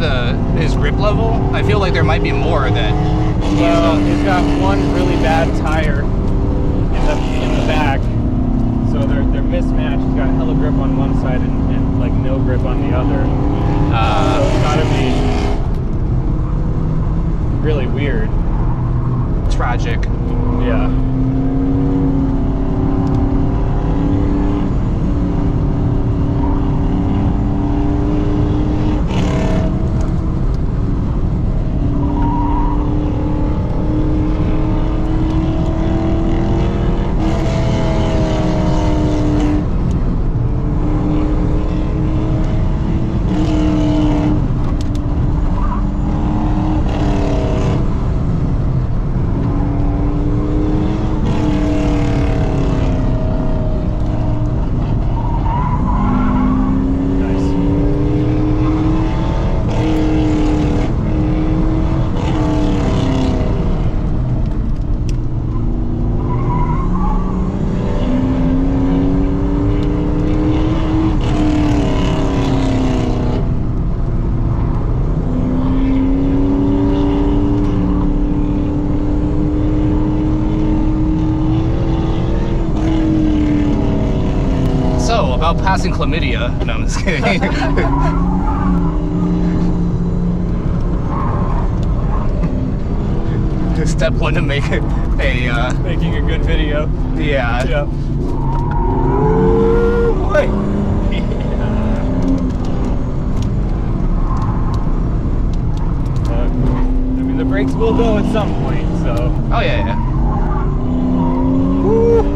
say his grip level? I feel like there might be more that. Well, he's got one really bad tire in the back, so they're mismatched. He's got hella grip on one side and like no grip on the other. So it's gotta be really weird. Tragic. Yeah. About passing chlamydia. No, I'm just kidding. Step one to make Making a good video. Yeah. Yeah. Boy. I mean, the brakes will go at some point, so. Oh yeah. Woo.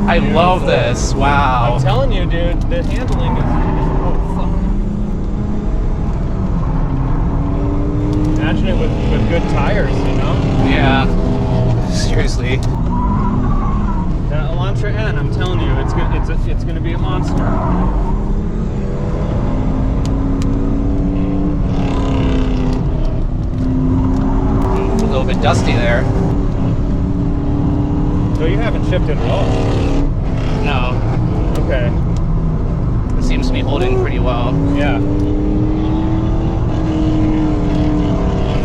I love this. Wow. I'm telling you, dude, the handling is. Oh, fuck. Imagine it with good tires, you know? Yeah. Seriously. That Elantra N, I'm telling you, it's going to be a monster. A little bit dusty there. So you haven't shifted at all? No. Okay. It seems to be holding pretty well. Yeah.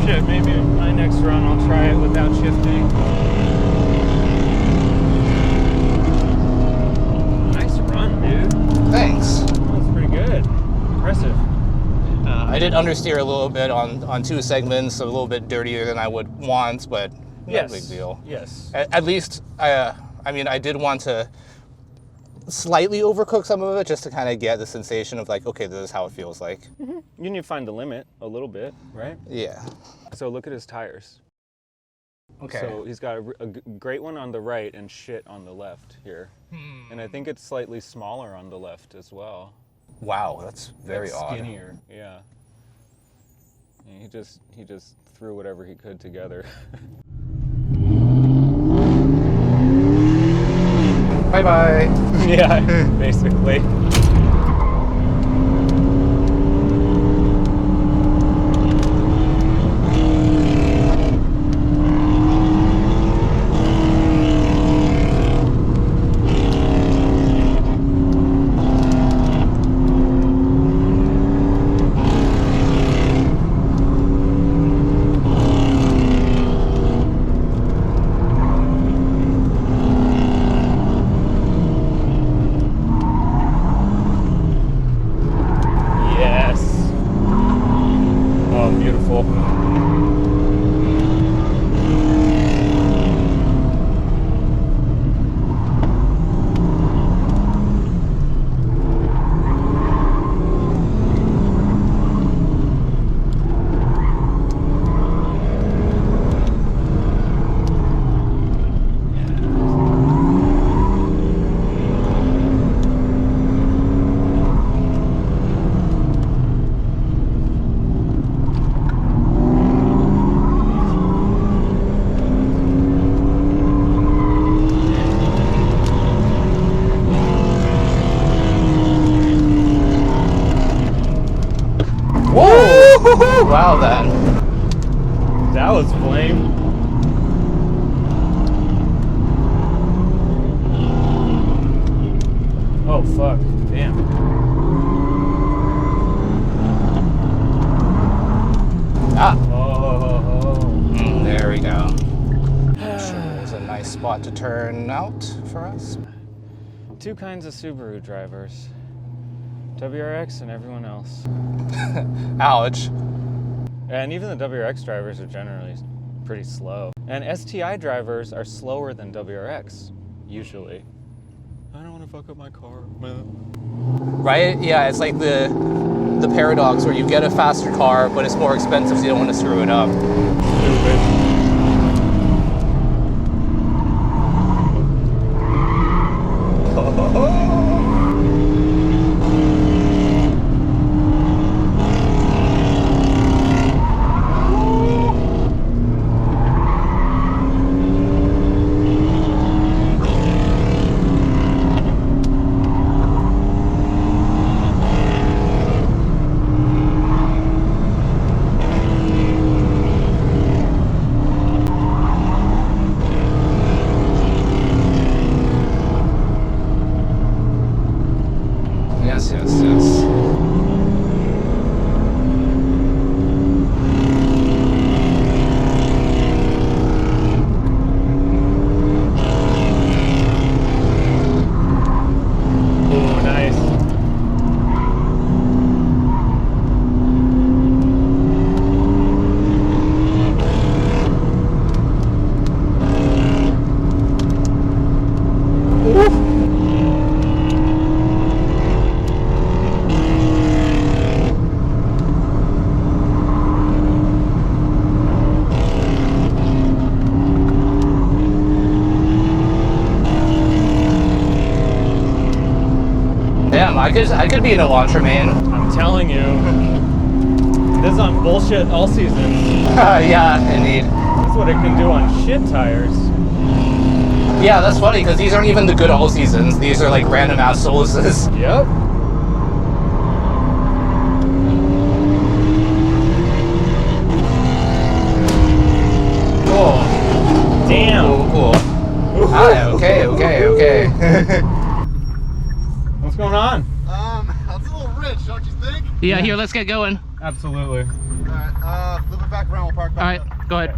Shit, maybe my next run I'll try it without shifting. Nice run, dude. Thanks. That's pretty good. Impressive. I did understeer a little bit on two segments, a little bit dirtier than I would want, but no big deal. Yes. At least, I mean, I did want to slightly overcook some of it just to kind of get the sensation of like, okay, this is how it feels like. Mm-hmm. You need to find the limit a little bit, right? Yeah. So look at his tires. Okay. So he's got a great one on the right and shit on the left here. And I think it's slightly smaller on the left as well. Wow, that's very odd. Skinnier, yeah. And he just threw whatever he could together. Bye-bye. Yeah, basically. Wow, then. That was flame. Oh, fuck. Damn. Ah. Oh. There we go. Sure is a nice spot to turn out for us. Two kinds of Subaru drivers. WRX and everyone else. Ouch. And even the WRX drivers are generally pretty slow. And STI drivers are slower than WRX, usually. I don't want to fuck up my car, man. Right? Yeah, it's like the paradox where you get a faster car, but it's more expensive, so you don't want to screw it up. Stupid. Yes, yes, yes. Ooh, nice. Damn, I could be an Elantra main. I'm telling you. This is on bullshit all season. Yeah, indeed. That's what it can do on shit tires. Yeah, that's funny, because these aren't even the good all seasons. These are like random ass soluses. Yep. Cool. Damn. Cool. Ah, okay. What's going on? That's a little rich, don't you think? Yeah, here, let's get going. Absolutely. Alright, flip it back around, we'll park back up. Go ahead.